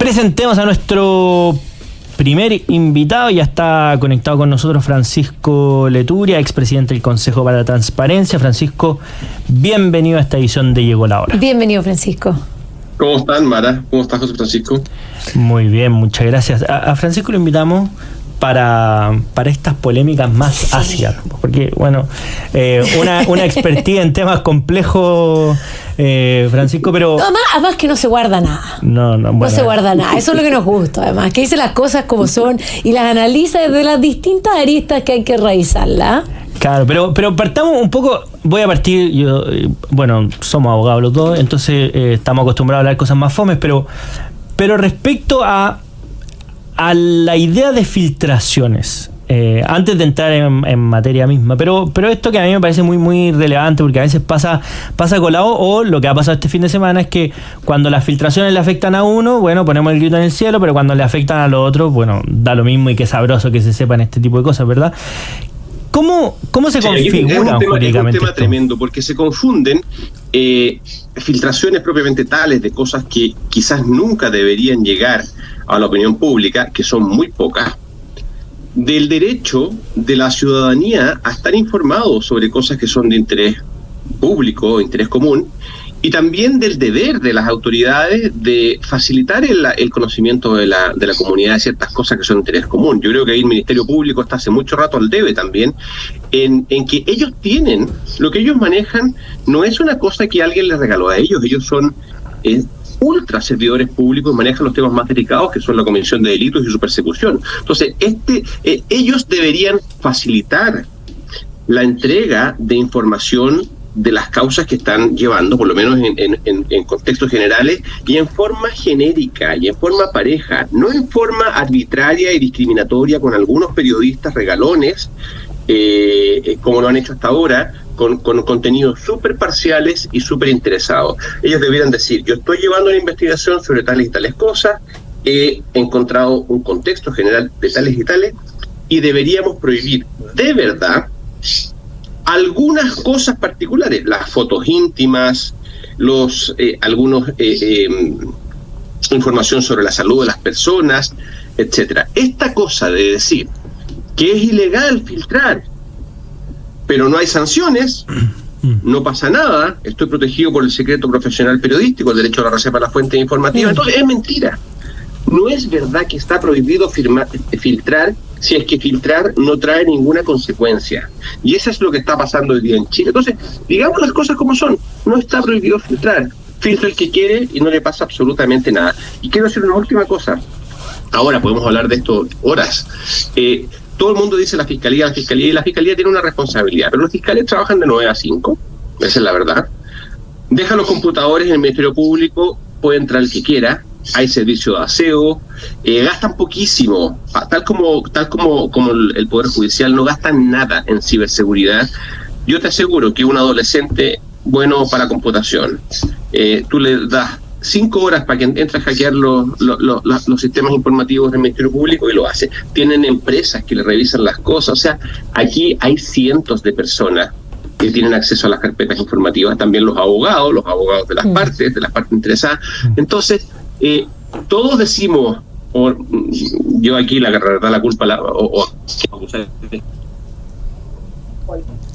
Presentemos a nuestro primer invitado. Ya está conectado con nosotros Francisco Leturia, expresidente del Consejo para la Transparencia. Francisco, bienvenido a esta edición de Llegó la Hora. Bienvenido, Francisco. ¿Cómo están, Mara? ¿Cómo estás, José Francisco? Muy bien, muchas gracias. A Francisco lo invitamos para estas polémicas más ácidas, porque bueno, una expertía en temas complejos, Francisco, pero además que no se guarda nada. No se guarda nada. Eso es lo que nos gusta, además, que dice las cosas como son y las analiza desde las distintas aristas que hay que revisarlas. Claro, pero partamos un poco. Voy a partir, somos abogados los dos, entonces estamos acostumbrados a hablar de cosas más fomes, pero respecto a la idea de filtraciones, antes de entrar en materia misma, pero esto que a mí me parece muy muy relevante, porque a veces pasa colado, o lo que ha pasado este fin de semana es que cuando las filtraciones le afectan a uno, bueno, ponemos el grito en el cielo, pero cuando le afectan a los otros, bueno, da lo mismo, y qué sabroso que se sepan este tipo de cosas, ¿verdad? ¿Cómo se configura jurídicamente? Es un tema tremendo, porque se confunden filtraciones propiamente tales de cosas que quizás nunca deberían llegar a la opinión pública, que son muy pocas, del derecho de la ciudadanía a estar informados sobre cosas que son de interés público, interés común, y también del deber de las autoridades de facilitar el conocimiento de la comunidad de ciertas cosas que son de interés común. Yo creo que ahí el Ministerio Público está hace mucho rato al debe también, en que ellos tienen, lo que ellos manejan no es una cosa que alguien les regaló a ellos son ultra servidores públicos, manejan los temas más delicados, que son la comisión de delitos y su persecución. Entonces, ellos deberían facilitar la entrega de información de las causas que están llevando, por lo menos en contextos generales, y en forma genérica, y en forma pareja, no en forma arbitraria y discriminatoria con algunos periodistas regalones, como lo han hecho hasta ahora, con contenidos súper parciales y súper interesados. Ellos debieran decir: yo estoy llevando una investigación sobre tales y tales cosas, he encontrado un contexto general de tales y tales, y deberíamos prohibir de verdad algunas cosas particulares, las fotos íntimas, información sobre la salud de las personas, etcétera. Esta cosa de decir que es ilegal filtrar, pero no hay sanciones, no pasa nada, estoy protegido por el secreto profesional periodístico, el derecho a la reserva de las fuentes informativas, entonces es mentira. No es verdad que está prohibido filtrar si es que filtrar no trae ninguna consecuencia. Y eso es lo que está pasando hoy día en Chile. Entonces, digamos las cosas como son. No está prohibido filtrar. Filtra el que quiere y no le pasa absolutamente nada. Y quiero decir una última cosa. Ahora podemos hablar de esto horas. Todo el mundo dice la fiscalía, y la fiscalía tiene una responsabilidad. Pero los fiscales trabajan de 9 a 5. Esa es la verdad. Dejan los computadores en el Ministerio Público, puede entrar el que quiera. Hay servicio de aseo, gastan poquísimo, tal como el Poder Judicial no gastan nada en ciberseguridad. Yo te aseguro que un adolescente bueno para computación, tú le das 5 horas para que entre a hackear los sistemas informativos del Ministerio Público y lo hace. Tienen empresas que le revisan las cosas, o sea, aquí hay cientos de personas que tienen acceso a las carpetas informativas, también los abogados de las partes interesadas. Entonces, todos decimos, yo aquí la culpa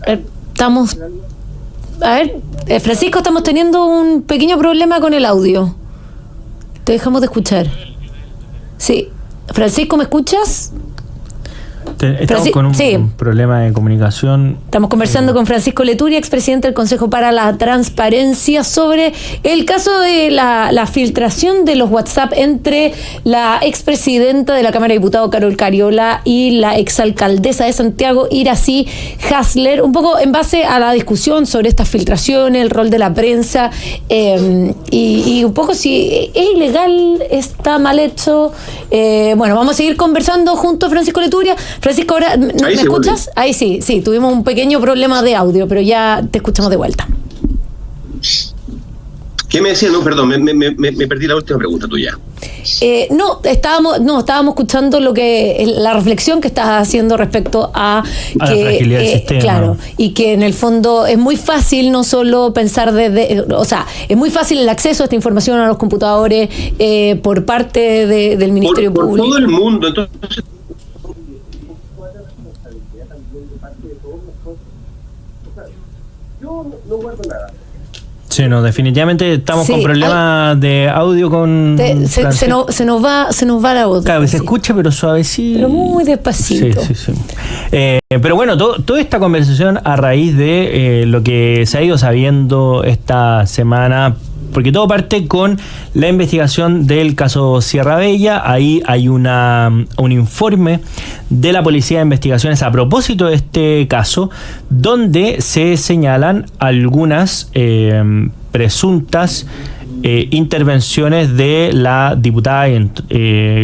estamos, Francisco, estamos teniendo un pequeño problema con el audio. Te dejamos de escuchar. Sí, Francisco, ¿me escuchas? Estamos con un problema de comunicación. Estamos conversando con Francisco Leturia, expresidente del Consejo para la Transparencia, sobre el caso de la filtración de los WhatsApp entre la expresidenta de la Cámara de Diputados, Carol Cariola, y la exalcaldesa de Santiago, Iracy Hasler, un poco en base a la discusión sobre estas filtraciones, el rol de la prensa, y un poco si es ilegal, está mal hecho. Bueno, vamos a seguir conversando junto a Francisco Leturia. Francisco, ahora, ¿me escuchas? Ahí sí, tuvimos un pequeño problema de audio, pero ya te escuchamos de vuelta. ¿Qué me decía? No, perdón, me perdí la última pregunta tuya. Estábamos escuchando la reflexión que estás haciendo respecto a que, la fragilidad del sistema. Claro, y que en el fondo es muy fácil no solo pensar es muy fácil el acceso a esta información a los computadores por parte del Ministerio Público. Por todo el mundo, entonces. Yo no guardo nada. Sí, no, definitivamente estamos con problemas de audio se nos va la voz. Claro, se escucha pero suavecito. Pero muy despacito. Sí. Pero bueno, toda esta conversación a raíz de lo que se ha ido sabiendo esta semana, porque todo parte con la investigación del caso Sierra Bella. Ahí hay un informe de la Policía de Investigaciones a propósito de este caso, donde se señalan algunas presuntas intervenciones de la diputada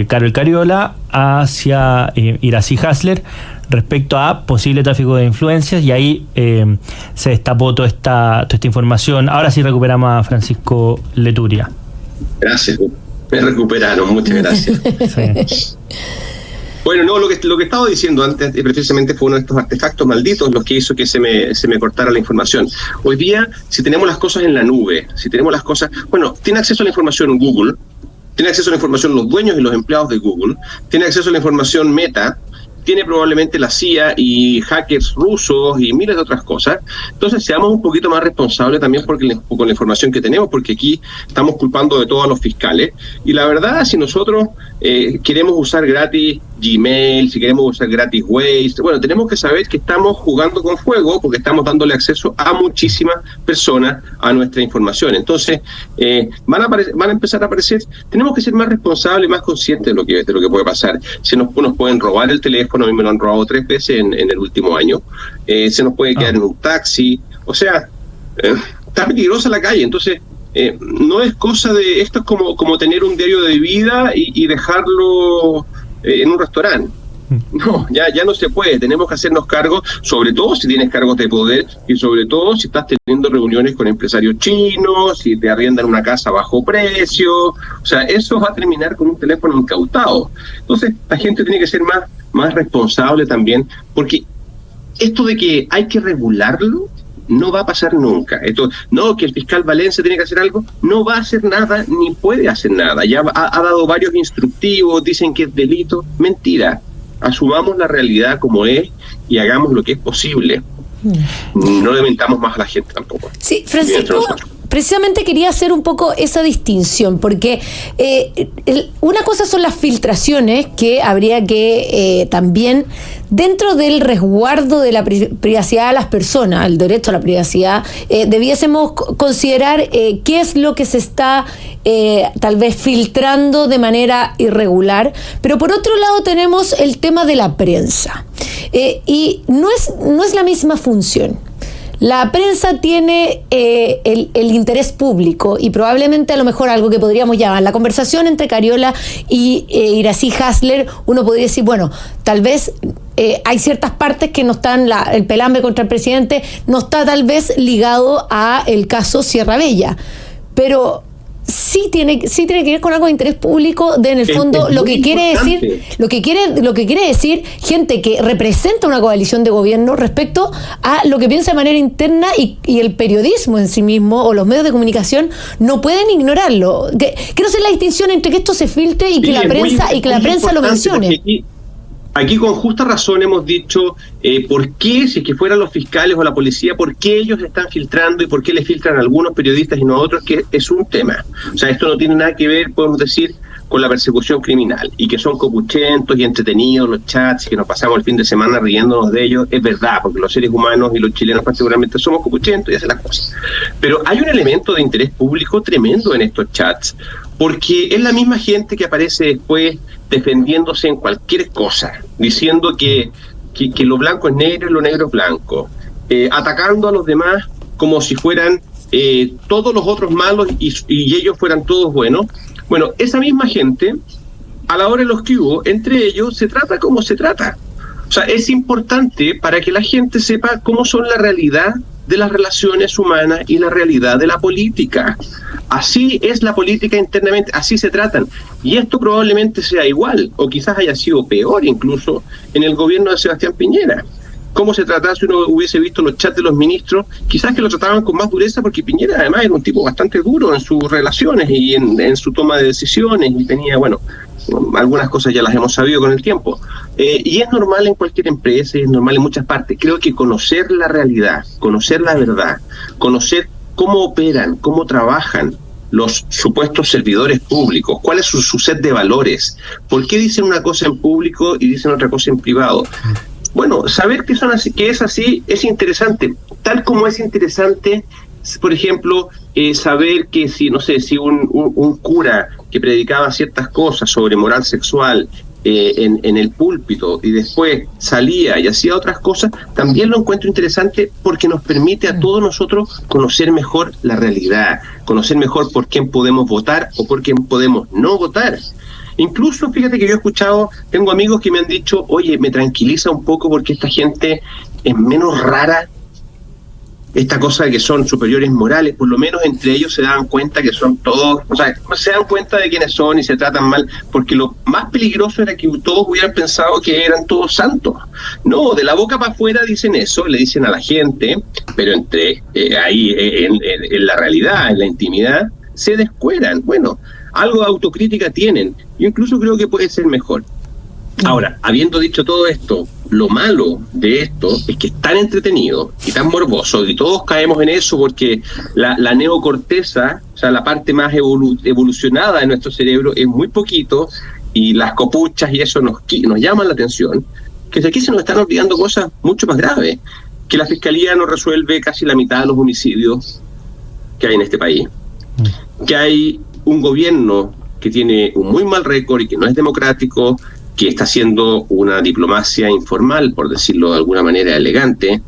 Carol Cariola hacia Iracy Hasler respecto a posible tráfico de influencias, y ahí se destapó toda esta información. Ahora sí recuperamos a Francisco Leturia. Gracias, me recuperaron, muchas gracias. Sí. Bueno, no, lo que estaba diciendo antes precisamente fue uno de estos artefactos malditos los que hizo que se me cortara la información. Hoy día, si tenemos las cosas en la nube, tiene acceso a la información Google, tiene acceso a la información los dueños y los empleados de Google, tiene acceso a la información Meta, tiene probablemente la CIA y hackers rusos y miles de otras cosas. Entonces seamos un poquito más responsables también con la información que tenemos, porque aquí estamos culpando de todo a los fiscales. Y la verdad, si nosotros queremos usar gratis Gmail, si queremos usar gratis Waze, tenemos que saber que estamos jugando con fuego, porque estamos dándole acceso a muchísimas personas a nuestra información. Entonces van a empezar a aparecer. Tenemos que ser más responsables, más conscientes de lo que puede pasar. Nos pueden robar el teléfono. A mí me lo han robado 3 veces en el último año. Se nos puede quedar en un taxi. O sea, está peligrosa la calle. Entonces, no es cosa de... Esto es como tener un diario de vida y dejarlo en un restaurante. No, ya no se puede. Tenemos que hacernos cargo, sobre todo si tienes cargos de poder y sobre todo si estás teniendo reuniones con empresarios chinos, si te arriendan una casa a bajo precio. O sea, eso va a terminar con un teléfono incautado. Entonces, la gente tiene que ser más responsable también, porque esto de que hay que regularlo no va a pasar nunca. Que el fiscal Valencia tiene que hacer algo, no va a hacer nada ni puede hacer nada. Ya ha dado varios instructivos, dicen que es delito. Mentira. Asumamos la realidad como es y hagamos lo que es posible. No le mentamos más a la gente tampoco. Sí, Francisco, precisamente quería hacer un poco esa distinción, porque una cosa son las filtraciones que habría que también, dentro del resguardo de la privacidad de las personas, el derecho a la privacidad, debiésemos considerar qué es lo que se está tal vez filtrando de manera irregular. Pero por otro lado tenemos el tema de la prensa, y no es la misma función. La prensa tiene el interés público, y probablemente a lo mejor algo que podríamos llamar la conversación entre Cariola y Iracy Hasler, uno podría decir, bueno, tal vez hay ciertas partes que no están, el pelambre contra el presidente no está tal vez ligado a el caso Sierra Bella, pero sí tiene que ver con algo de interés público, en el fondo lo que quiere decir gente que representa una coalición de gobierno respecto a lo que piensa de manera interna, y el periodismo en sí mismo o los medios de comunicación no pueden ignorarlo. Quiero hacer la distinción entre que esto se filtre y que la prensa lo mencione. Aquí con justa razón hemos dicho por qué, si es que fueran los fiscales o la policía, por qué ellos están filtrando y por qué le filtran a algunos periodistas y no a otros, que es un tema. O sea, esto no tiene nada que ver, podemos decir, con la persecución criminal, y que son copuchentos y entretenidos los chats, y que nos pasamos el fin de semana riéndonos de ellos. Es verdad, porque los seres humanos y los chilenos particularmente somos copuchentos y hacen las cosas. Pero hay un elemento de interés público tremendo en estos chats, porque es la misma gente que aparece después defendiéndose en cualquier cosa, diciendo que lo blanco es negro y lo negro es blanco, atacando a los demás como si fueran todos los otros malos y ellos fueran todos buenos. Bueno, esa misma gente, a la hora de los que hubo, entre ellos se trata como se trata. O sea, es importante para que la gente sepa cómo son la realidad de las relaciones humanas y la realidad de la política. Así es la política internamente, así se tratan. Y esto probablemente sea igual, o quizás haya sido peor incluso, en el gobierno de Sebastián Piñera. ¿Cómo se trataba si uno hubiese visto los chats de los ministros? Quizás que lo trataban con más dureza, porque Piñera además era un tipo bastante duro en sus relaciones y en su toma de decisiones, y tenía, bueno, algunas cosas ya las hemos sabido con el tiempo. Y es normal en cualquier empresa, es normal en muchas partes. Creo que conocer la realidad, conocer la verdad, conocer cómo operan, cómo trabajan los supuestos servidores públicos, cuál es su set de valores, por qué dicen una cosa en público y dicen otra cosa en privado. Bueno, saber que es así es interesante, tal como es interesante, por ejemplo, saber que si un cura que predicaba ciertas cosas sobre moral sexual en el púlpito y después salía y hacía otras cosas, también lo encuentro interesante porque nos permite a todos nosotros conocer mejor la realidad, conocer mejor por quién podemos votar o por quién podemos no votar. Incluso, fíjate que yo he escuchado, tengo amigos que me han dicho, oye, me tranquiliza un poco porque esta gente es menos rara, esta cosa de que son superiores morales, por lo menos entre ellos se dan cuenta que son todos, o sea, se dan cuenta de quiénes son y se tratan mal, porque lo más peligroso era que todos hubieran pensado que eran todos santos. No, de la boca para afuera dicen eso, le dicen a la gente, pero ahí en la realidad, en la intimidad, se descueran. Bueno, algo de autocrítica tienen. Yo incluso creo que puede ser mejor. Ahora, habiendo dicho todo esto, lo malo de esto es que es tan entretenido y tan morboso, y todos caemos en eso porque la neocorteza, o sea, la parte más evolucionada de nuestro cerebro, es muy poquito, y las copuchas y eso nos llaman la atención, que de aquí se nos están olvidando cosas mucho más graves, que la Fiscalía no resuelve casi la mitad de los homicidios que hay en este país, que hay un gobierno que tiene un muy mal récord y que no es democrático, que está haciendo una diplomacia informal, por decirlo de alguna manera elegante,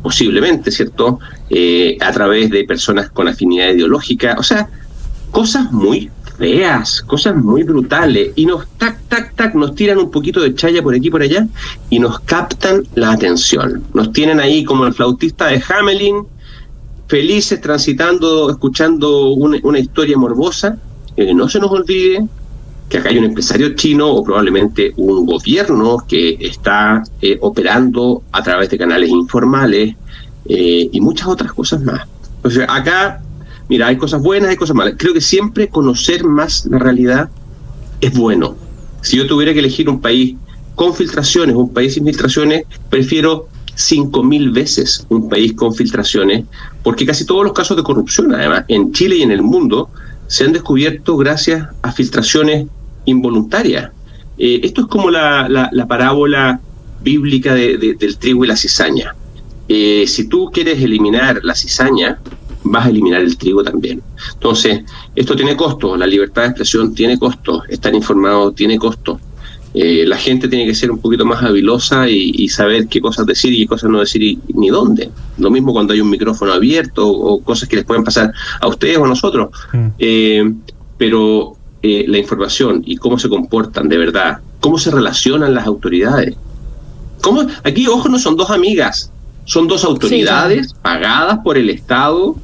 posiblemente, ¿cierto?, a través de personas con afinidad ideológica. O sea, cosas muy feas, cosas muy brutales, y nos nos tiran un poquito de chaya por aquí y por allá, y nos captan la atención. Nos tienen ahí como el flautista de Hamelin, felices transitando, escuchando una historia morbosa. No se nos olvide que acá hay un empresario chino o probablemente un gobierno que está operando a través de canales informales y muchas otras cosas más. O sea, acá, mira, hay cosas buenas, hay cosas malas. Creo que siempre conocer más la realidad es bueno. Si yo tuviera que elegir un país con filtraciones, un país sin filtraciones, prefiero 5.000 veces un país con filtraciones, porque casi todos los casos de corrupción, además, en Chile y en el mundo, se han descubierto gracias a filtraciones involuntarias. Esto es como la parábola bíblica del trigo y la cizaña. Si tú quieres eliminar la cizaña, vas a eliminar el trigo también. Entonces, esto tiene costos, la libertad de expresión tiene costos, estar informado tiene costos. La gente tiene que ser un poquito más habilosa y saber qué cosas decir y qué cosas no decir ni dónde. Lo mismo cuando hay un micrófono abierto o cosas que les pueden pasar a ustedes o a nosotros. Pero la información y cómo se comportan de verdad, cómo se relacionan las autoridades. Aquí, ojo, no son dos amigas, son dos autoridades pagadas por el Estado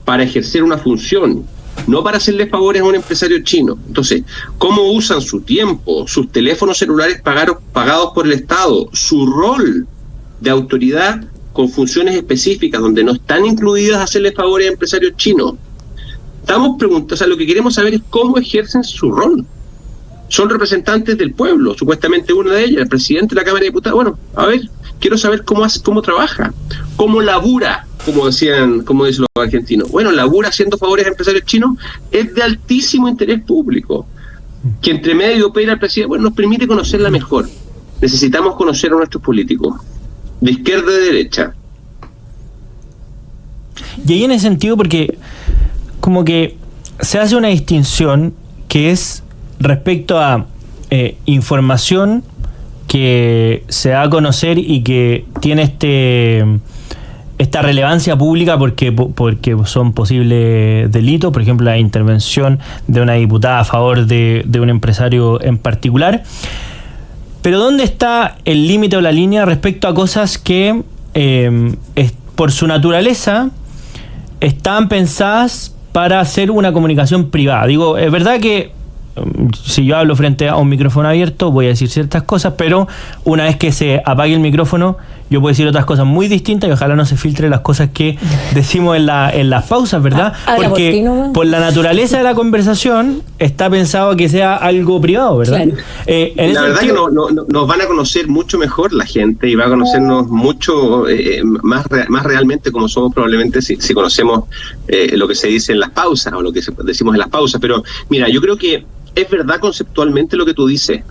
para ejercer una función, no para hacerle favores a un empresario chino. Entonces, ¿cómo usan su tiempo, sus teléfonos celulares pagados por el Estado, su rol de autoridad con funciones específicas donde no están incluidas hacerle favores a empresarios chinos? Estamos preguntando, o sea, lo que queremos saber es cómo ejercen su rol. Son representantes del pueblo, supuestamente una de ellas, el presidente de la Cámara de Diputados. Bueno, a ver, quiero saber cómo trabaja, cómo labura, como dicen los argentinos. Bueno, labura haciendo favores a empresarios chinos, es de altísimo interés público. Que entre medio opera el presidente, bueno, nos permite conocerla mejor. Necesitamos conocer a nuestros políticos, de izquierda y de derecha. Y ahí en ese sentido, porque como que se hace una distinción que es respecto a información que se da a conocer y que tiene esta relevancia pública porque son posibles delitos, por ejemplo la intervención de una diputada a favor de un empresario en particular. Pero ¿dónde está el límite o la línea respecto a cosas que por su naturaleza están pensadas para hacer una comunicación privada. Digo, es verdad que si yo hablo frente a un micrófono abierto voy a decir ciertas cosas, pero una vez que se apague el micrófono yo puedo decir otras cosas muy distintas y ojalá no se filtre las cosas que decimos en las pausas, ¿verdad? Porque por la naturaleza de la conversación está pensado que sea algo privado, ¿verdad? Claro. La verdad que nos van a conocer mucho mejor la gente y va a conocernos mucho más realmente como somos probablemente si conocemos lo que se dice en las pausas o lo que decimos en las pausas. Pero mira, yo creo que es verdad conceptualmente lo que tú dices,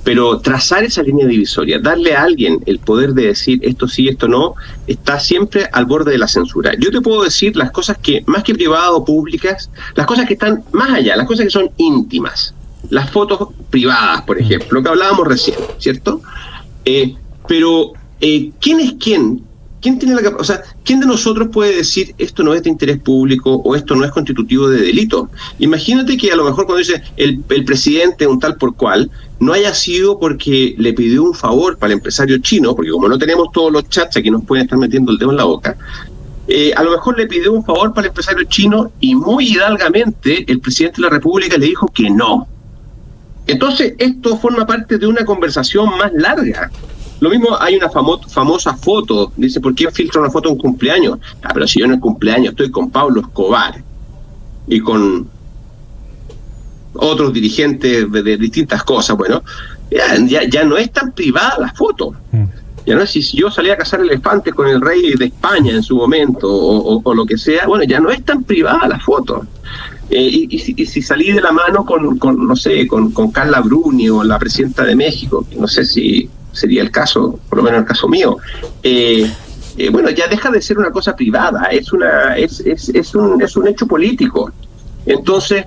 pero trazar esa línea divisoria, darle a alguien el poder de decir esto sí, esto no, está siempre al borde de la censura. Yo te puedo decir las cosas que, más que privadas o públicas, las cosas que están más allá, las cosas que son íntimas, las fotos privadas, por ejemplo, que hablábamos recién, ¿cierto? Pero, ¿quién es quién? ¿Quién tiene la capacidad? O sea, ¿quién de nosotros puede decir esto no es de interés público o esto no es constitutivo de delito? Imagínate que a lo mejor cuando dice el presidente un tal por cual, no haya sido porque le pidió un favor para el empresario chino, porque como no tenemos todos los chats aquí nos pueden estar metiendo el dedo en la boca, a lo mejor le pidió un favor para el empresario chino y muy hidalgamente el presidente de la República le dijo que no. Entonces esto forma parte de una conversación más larga. Lo mismo, hay una famosa foto, dice, ¿por qué filtra una foto en un cumpleaños? Pero si yo en el cumpleaños estoy con Pablo Escobar y con otros dirigentes de distintas cosas, bueno, ya no es tan privada la foto. Ya no es si yo salía a cazar elefantes con el rey de España en su momento o lo que sea, bueno, ya no es tan privada la foto. Y si salí de la mano con Carla Bruni o la presidenta de México, no sé si sería el caso, por lo menos el caso mío, bueno, ya deja de ser una cosa privada, es un hecho político. Entonces,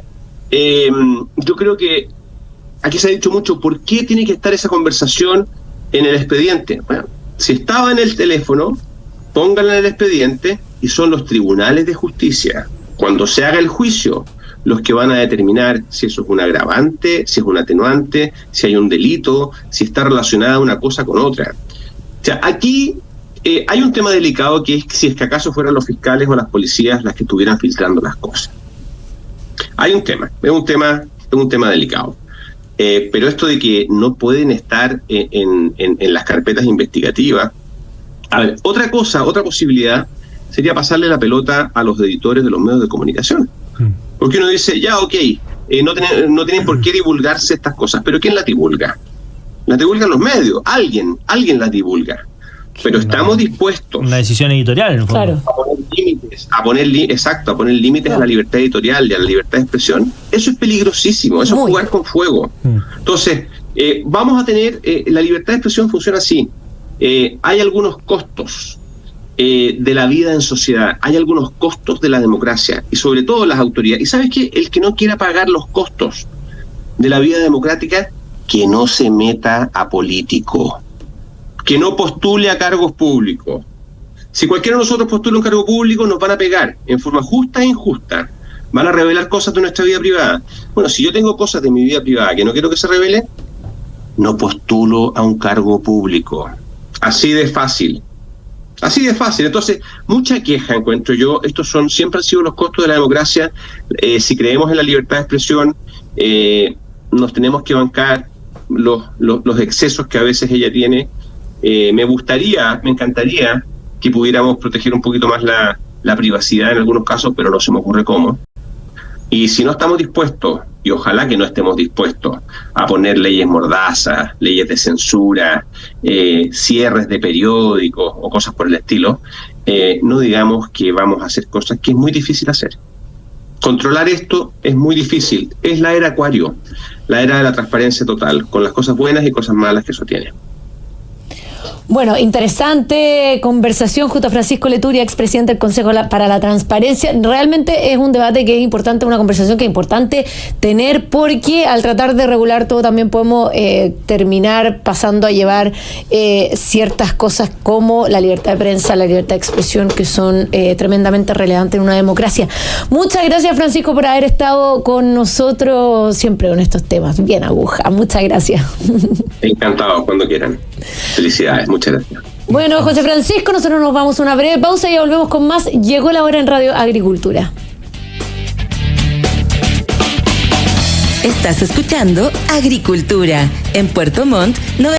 yo creo que aquí se ha dicho mucho, ¿por qué tiene que estar esa conversación en el expediente? Bueno, si estaba en el teléfono, pónganla en el expediente y son los tribunales de justicia, cuando se haga el juicio, los que van a determinar si eso es un agravante, si es un atenuante, si hay un delito, si está relacionada una cosa con otra. O sea, aquí hay un tema delicado que es si es que acaso fueran los fiscales o las policías las que estuvieran filtrando las cosas. Hay un tema, es un tema delicado. Pero esto de que no pueden estar en las carpetas investigativas. A ver, otra posibilidad sería pasarle la pelota a los editores de los medios de comunicación. Porque uno dice, ya, ok, no tienen por qué divulgarse estas cosas, pero ¿quién las divulga? Las divulgan los medios, alguien las divulga. Pero estamos dispuestos... Una decisión editorial, en el fondo. Claro. A poner límites a la libertad editorial y a la libertad de expresión. Eso es peligrosísimo, eso es jugar con fuego. Entonces, vamos a tener... la libertad de expresión funciona así. Hay algunos costos de la vida en sociedad, hay algunos costos de la democracia y sobre todo las autoridades. ¿Y sabes qué? El que no quiera pagar los costos de la vida democrática, que no se meta a político, que no postule a cargos públicos. Si cualquiera de nosotros postula un cargo público, nos van a pegar en forma justa e injusta, van a revelar cosas de nuestra vida privada. Bueno, si yo tengo cosas de mi vida privada que no quiero que se revelen, no postulo a un cargo público. Así de fácil. Así de fácil. Entonces, mucha queja encuentro yo. Estos siempre han sido los costos de la democracia. Si creemos en la libertad de expresión, nos tenemos que bancar los excesos que a veces ella tiene. Me encantaría que pudiéramos proteger un poquito más la privacidad en algunos casos, pero no se me ocurre cómo. Y si no estamos dispuestos, y ojalá que no estemos dispuestos a poner leyes mordazas, leyes de censura, cierres de periódicos o cosas por el estilo, no digamos que vamos a hacer cosas que es muy difícil hacer. Controlar esto es muy difícil. Es la era Acuario, la era de la transparencia total, con las cosas buenas y cosas malas que eso tiene. Bueno, interesante conversación junto a Francisco Leturi, expresidente del Consejo para la Transparencia. Realmente es un debate que es importante, una conversación que es importante tener, porque al tratar de regular todo también podemos terminar pasando a llevar ciertas cosas como la libertad de prensa, la libertad de expresión, que son tremendamente relevantes en una democracia. Muchas gracias, Francisco, por haber estado con nosotros siempre con estos temas. Bien, aguja. Muchas gracias. Encantado, cuando quieran. Felicidades, muchas gracias. Bueno, José Francisco, nosotros nos vamos a una breve pausa y ya volvemos con más. Llegó la hora en Radio Agricultura. Estás escuchando Agricultura en Puerto Montt